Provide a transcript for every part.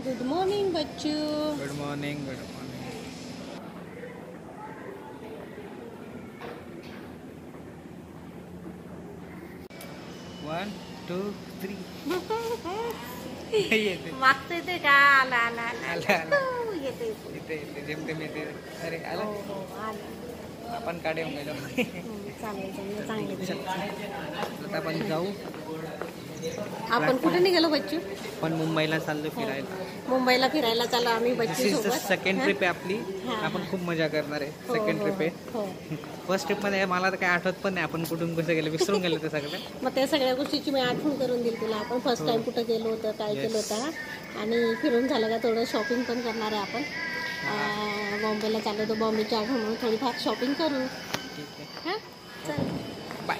Good morning Bachchu. Good morning. Good morning. 1 2 3 मागचं येते का? आला आला आला आला आला. येते इथे इथे जेमतेम येते. अरे आला. हो हो आला. आपण काढे येऊन गेलो. चालेल चालेल चांगले. आता आपण जाऊ. आपण कुठे निघालो बच्चू? पण मुंबईला चाललो फिरायला. मुंबईला फिरायला चाललो आम्ही बच्चू दिस इज द सोबत. सेकंड ट्रिप आहे आपली. हा. आपण खूप मजा करणार आहे. हो, सेकंड हो, ट्रिप आहे. हो. फर्स्ट ट्रिप मध्ये मला तर काही आठवत पण नाही आपण कुठून कसं गेलो, विसरून गेलो ते सगळं. मग त्या सगळ्या गोष्टीची मी आठवण करून देईल तुला. आपण फर्स्ट टाइम कुठं गेलो होतं, काय केलं होतं, आणि फिरून झालं का थोडं शॉपिंग पण करणार आहे आपण. बॉम्बेला चाललो तर बॉम्बेची आठवण म्हणून थोडीफार शॉपिंग करू. ठीक आहे. हां चल बाय.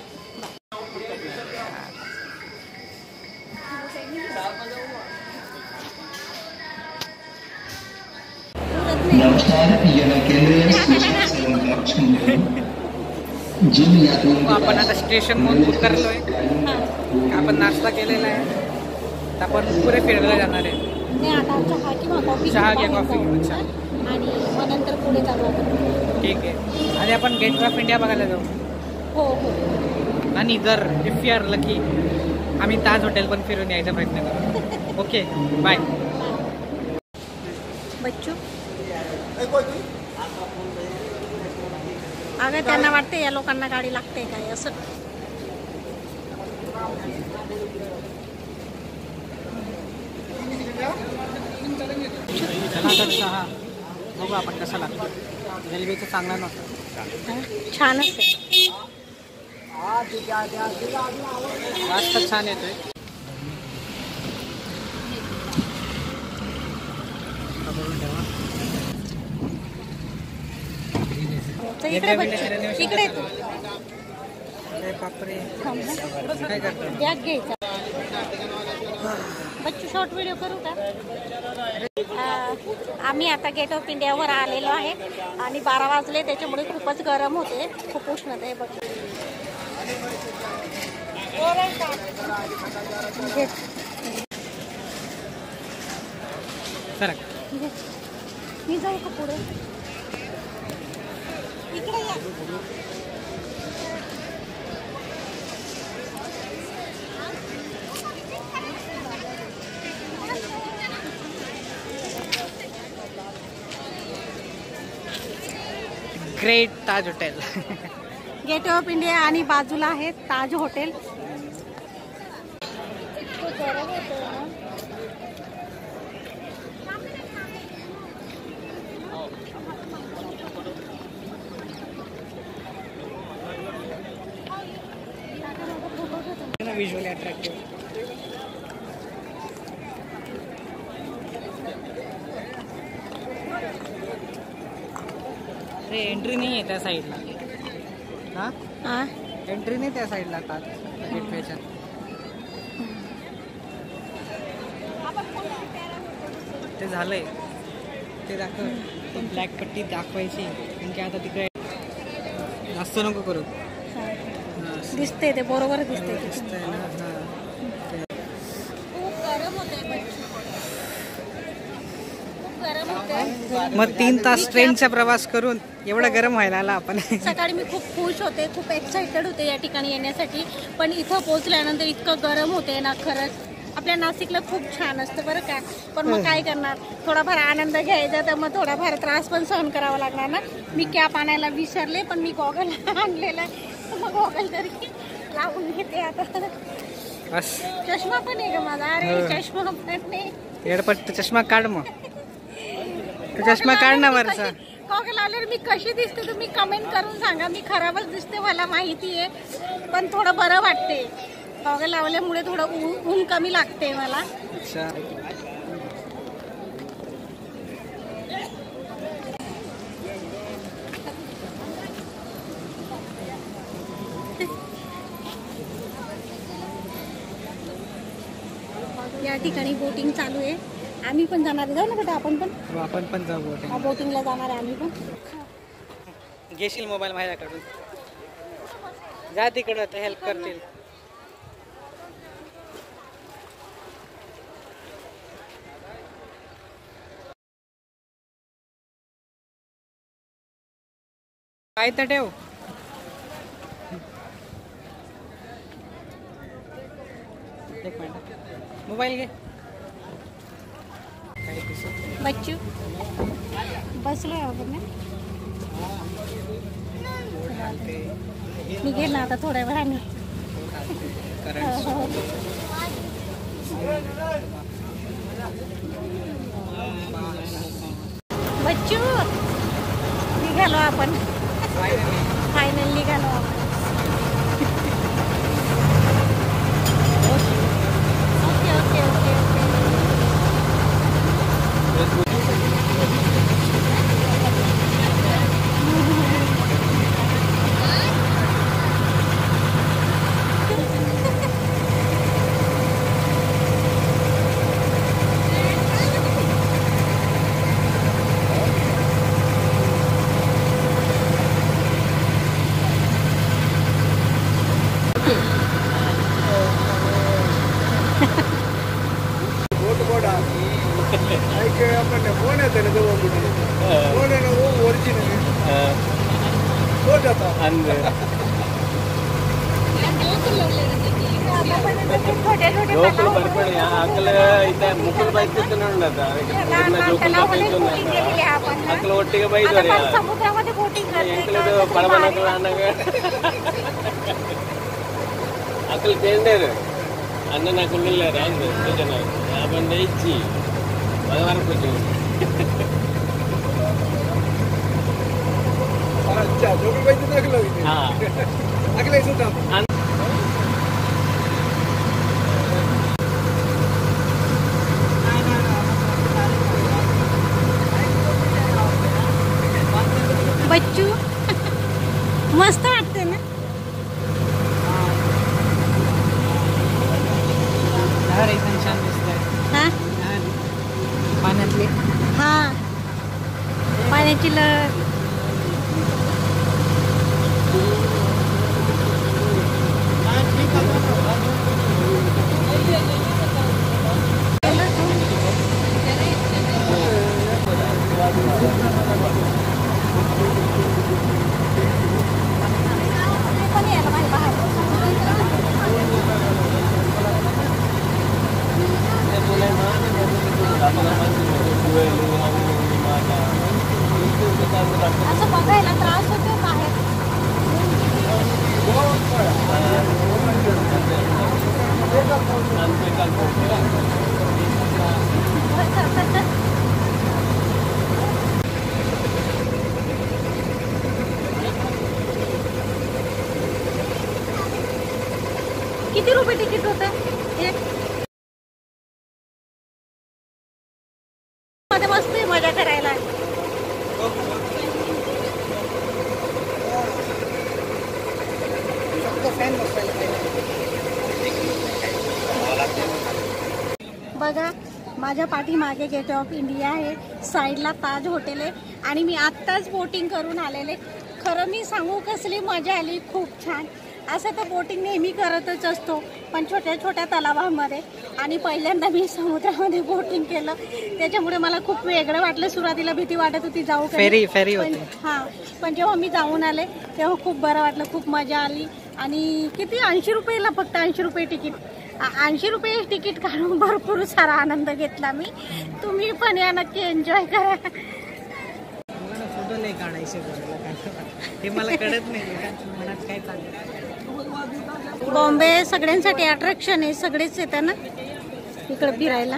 आपण आता स्टेशन म्हणून उतरलोय. आपण नाश्ता केलेला आहे. आता आपण पुढे फिरायला जाणार आहे. नाही आता चहा किंवा कॉफी. चहा घ्या, कॉफी घेऊ. अच्छा. आणि मग नंतर पुढे चालू आपण. ठीक आहे. आणि आपण गेट ऑफ इंडिया बघायला जाऊ. हो हो. आणि जर इफ यू आर लकी आम्ही ताज हॉटेल पण फिरून यायचा प्रयत्न करू. Okay bye. बच्चू अगं त्यांना वाटते या लोकांना गाडी लागते काय असं. चहा बघू आपण कसा लागतो. रेल्वेचं चांगला नव्हतं. छानच आहे. जास्त छान येतोय. तर इकडे बच्चू इकडे तू अरे बापरे काय करतो. बॅग घ्यायचा. बच्चू शॉर्ट व्हिडिओ करू का? आम्ही आता गेट ऑफ इंडियावर आलेलो आहे आणि 12 वाजले त्याच्यामुळे खूपच गरम होते. खूप उष्णता आहे. बघ सरक. मी जाऊ का पुढे? इकडे या. Great Taj hotel. Gate of India आणि बाजूला आहे ताज हॉटेल. Visually attractive. अरे एंट्री नाही आहे त्या साईडला. हा एंट्री नाही त्या साईडला का गेटवेच्या. ते झालंय ते दाखव. ब्लॅक पट्टी दाखवायची कारण आता तिकडे जास्त नको करू. दिसते ते बरोबर दिसते. दिसतंय ना. खूप गरम होते. खूप गरम होते. मग 3 तास ट्रेनचा प्रवास करून एवढं गरम व्हायला आला आपण. सकाळी मी खूप खुश होते, खूप एक्साइटेड होते या ठिकाणी येण्यासाठी. पण इथं पोहोचल्यानंतर इतकं गरम होते ना. खरंच आपल्या नाशिकला खूप छान असतं बरं का. पण मग काय करणार, थोडाफार आनंद घ्यायचा तर मग थोडाफार त्रास पण सहन करावा लागणार ना. मी कॅप आणायला विसरले पण मी गॉगल आणलेला आहे. मग गॉगल तरी लावून घेते आता. बस चष्मा पण आहे का माझा? अरे चष्मा पण नाही. एडपट चष्मा काढ. मग चष्मा काढ ना वरचा. गॉगल आल्यावर मी कशी दिसते तुम्ही कमेंट करून सांगा. मी खराबच दिसते मला माहिती आहे, पण थोडं बरं वाटते. गॉगल लावल्यामुळे थोडं ऊन कमी लागते मला. अच्छा. या ठिकाणी बोटिंग चालू आहे. आम्ही पण जाणार आहे. जाऊ ना बेटा आपण पण. आपण पण जाऊ बोटिंग. बोटिंगला जाणार आहे आम्ही पण. घेशील मोबाईल माझ्याकडून. जा तिकडं ते हेल्प करतील. काय तर ठेव. एक मिनिट मोबाईल घे. बच्चू बसलोय आपण ना. निघेल ना आता थोड्या वेळाने. बच्चू निघालो आपण. फायनल निघालो आपण. Okay okay okay okay. ಒಟ್ಟಿಗೆ ಬೈದವ್ರೆ ಸಮುದ್ರमध्ये बोटिंग ಅಕ್ಕಲ್ ಕೇಂದ್ರ ಅಣ್ಣನ ಕುಳ್ಳಿಲ್ಲ ರಾಂಗ್ ಜನ ಬಂದ ಇಚ್ಚಿ ಭಗವಾನ್ ಕೂತು अच्छा जो भी बैठे ना अगला हां अगला सुटा बच्चू मस्त वाटते ना. लहर एकदम छान दिसतंय. हां पाण्यातली. हां पाण्याची लहर. असं बघायला त्रास होतो बाहेर. किती रुपये तिकीट होतं एक? मध्ये मस्त आहे मजा करायला. बघा माझ्या पाठीमागे गेट ऑफ इंडिया आहे, साईडला ताज हॉटेल आहे आणि मी आत्ताच बोटिंग करून आलेले. खरं मी सांगू कसली मजा आली, खूप छान. असं तर बोटिंग नेहमी करतच असतो पण छोट्या छोट्या तलावांमध्ये, आणि पहिल्यांदा मी समुद्रामध्ये बोटिंग केलं त्याच्यामुळे मला खूप वेगळं वाटलं. सुरुवातीला भीती वाटत होती जाऊ फेरी होती. हां पण जेव्हा मी जाऊन आले तेव्हा खूप बरं वाटलं, खूप मजा आली. आणि किती 80 रुपयाला, फक्त 80 रुपये तिकीट. 80 रुपये तिकीट काढून भरपूर सारा आनंद घेतला मी. तुम्ही पण या, नक्की एन्जॉय करा. फोटो नाही काढायचे हे मला कळत नाही मनात काय चाललं. बॉम्बे सगळ्यांसाठी अट्रॅक्शन आहे, सगळेच येतात ना इकडे फिरायला.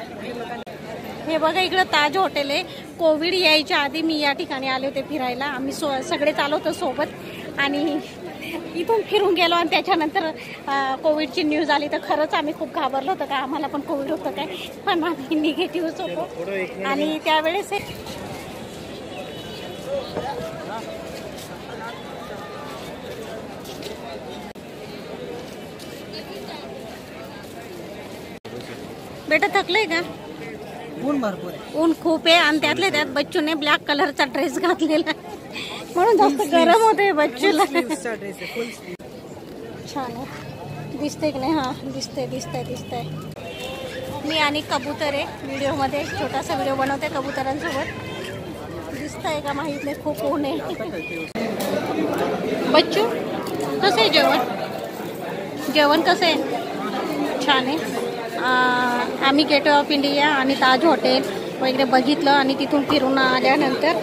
हे बघा इकडं ताज हॉटेल आहे. कोविड यायच्या आधी मी या ठिकाणी आले होते फिरायला. आम्ही सगळेच आलो होतो सोबत आणि इथून फिरून गेलो आणि त्याच्यानंतर कोविडची न्यूज आली तर खरंच आम्ही खूप घाबरलो होतो का आम्हाला पण कोविड होतं काय, पण आम्ही निगेटिव्हच होतो. आणि त्यावेळेस बेटा थकलंय का? ऊन भरपूर आहे, ऊन खूप आहे आणि त्यातले त्यात बच्चूने ब्लॅक कलरचा ड्रेस घातलेला म्हणून जास्त गरम होते बच्चूला. छान आहे, दिसते की नाही? हा दिसते दिसतंय दिसतंय. मी आणि कबूतर आहे व्हिडिओमध्ये, छोटासा व्हिडिओ बनवते कबुतरांसोबत. दिसतंय का माहित नाही, खूप ऊन आहे. बच्चू कसं आहे जेवण कसं आहे? छान आहे. आम्ही गेटवे ऑफ इंडिया आणि ताज हॉटेल वगैरे बघितलं आणि तिथून फिरून आल्यानंतर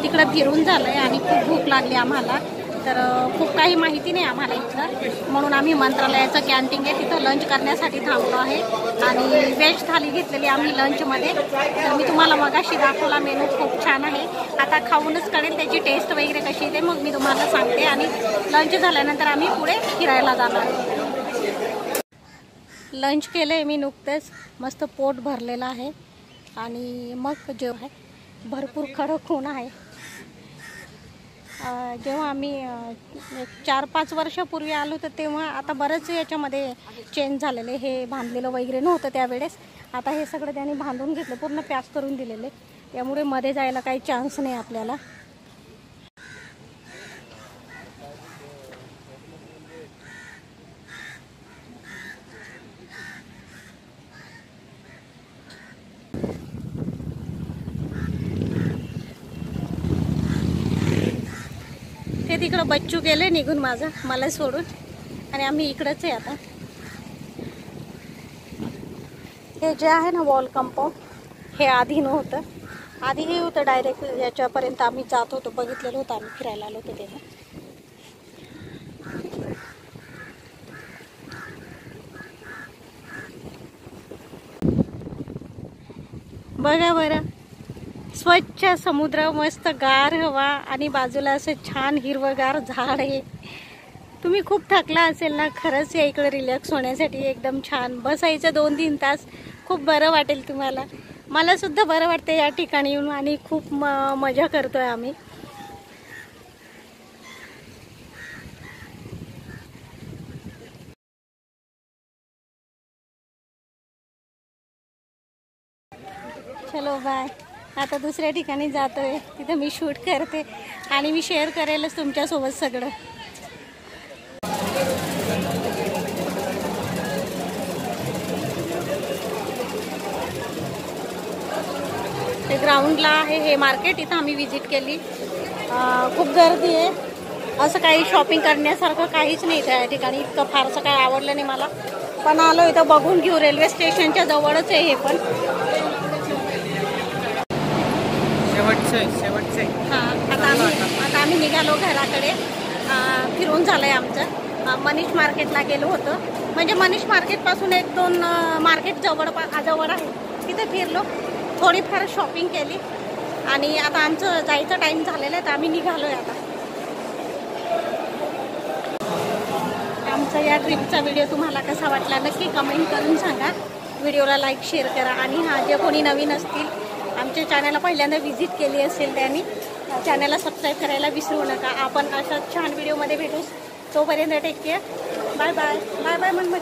तिकडं फिरून झालंय आणि खूप भूक लागली आम्हाला. तर खूप काही माहिती नाही आम्हाला इथलं, म्हणून आम्ही मंत्रालयाचं कॅन्टीन आहे तिथं लंच करण्यासाठी थांबलो आहे. आणि व्हेज थाली घेतलेली आम्ही लंचमध्ये. तर मी तुम्हाला मगाशी दाखवला मेनू, खूप छान आहे. आता खाऊनच कळेल त्याची टेस्ट वगैरे कशी येते, मग मी तुम्हाला सांगते. आणि लंच झाल्यानंतर आम्ही पुढे फिरायला जाणार. लंच केलं आहे मी नुकतंच, मस्त पोट भरलेलं आहे. आणि मग जेव्हा भरपूर कडक ऊन आहे. जेव्हा आम्ही 4-5 वर्षापूर्वी आलो तर तेव्हा आता बरंच याच्यामध्ये चेंज झालेले. हे बांधलेलं वगैरे नव्हतं त्यावेळेस. आता हे सगळं त्यांनी बांधून घेतलं, पूर्ण पॅक करून दिलेले. त्यामुळे मध्ये जायला काही चान्स नाही आपल्याला. ते तिकडं बच्चू गेले निघून मला सोडून, आणि आम्ही इकडंच आहे आता. हे जे आहे ना वॉल कंपाऊंड, हे आधी नव्हतं. आधी हे होतं डायरेक्ट याच्यापर्यंत आम्ही जात होतो, बघितलेलं होतं आम्ही फिरायला आलो होतो तेव्हा. बघा बरं, स्वच्छ समुद्र, मस्त गार हवा आणि बाजूला असं छान हिरवगार झाड आहे. तुम्ही खूप थकला असेल ना, खरंच या इकडे रिलॅक्स होण्यासाठी एकदम छान बसायचं 2-3 तास. खूप बरं वाटेल तुम्हाला. मला सुद्धा बरं वाटतं या ठिकाणी येऊन आणि खूप मजा करतोय आम्ही. चलो बाय. आता दुसऱ्या ठिकाणी जातोय, तिथं मी शूट करते आणि मी शेअर करेलच तुमच्यासोबत सगळं. ते ग्राउंडला आहे हे मार्केट, इथं आम्ही विजिट केली. खूप गर्दी आहे. असं काही शॉपिंग करण्यासारखं काहीच नाही त्या ठिकाणी. इतकं फारसं काही आवडलं नाही मला, पण आलो इथं बघून घेऊ. रेल्वे स्टेशनच्या जवळच आहे हे पण. शेवटचे हां, आता आम्ही निघालो घराकडे. फिरून झालंय आमचं. मनीष मार्केटला गेलो होतो, म्हणजे मनीष मार्केटपासून 1-2 मार्केट जवळ आहे, तिथे फिरलो, थोडीफार शॉपिंग केली आणि आता आमचं जायचं टाईम झालेलं आहे तर आम्ही निघालोय आता. आमचा या ट्रिपचा व्हिडिओ तुम्हाला कसा वाटला नक्की कमेंट करून सांगा. व्हिडिओला लाईक शेअर करा. आणि जे कोणी नवीन असतील, आमच्या चॅनलला पहिल्यांदा व्हिजिट केली असेल त्यांनी चॅनलला सबस्क्राईब करायला विसरू नका. आपण अशा छान व्हिडिओमध्ये भेटू. तोपर्यंत take care. Bye bye. Bye bye म्हणून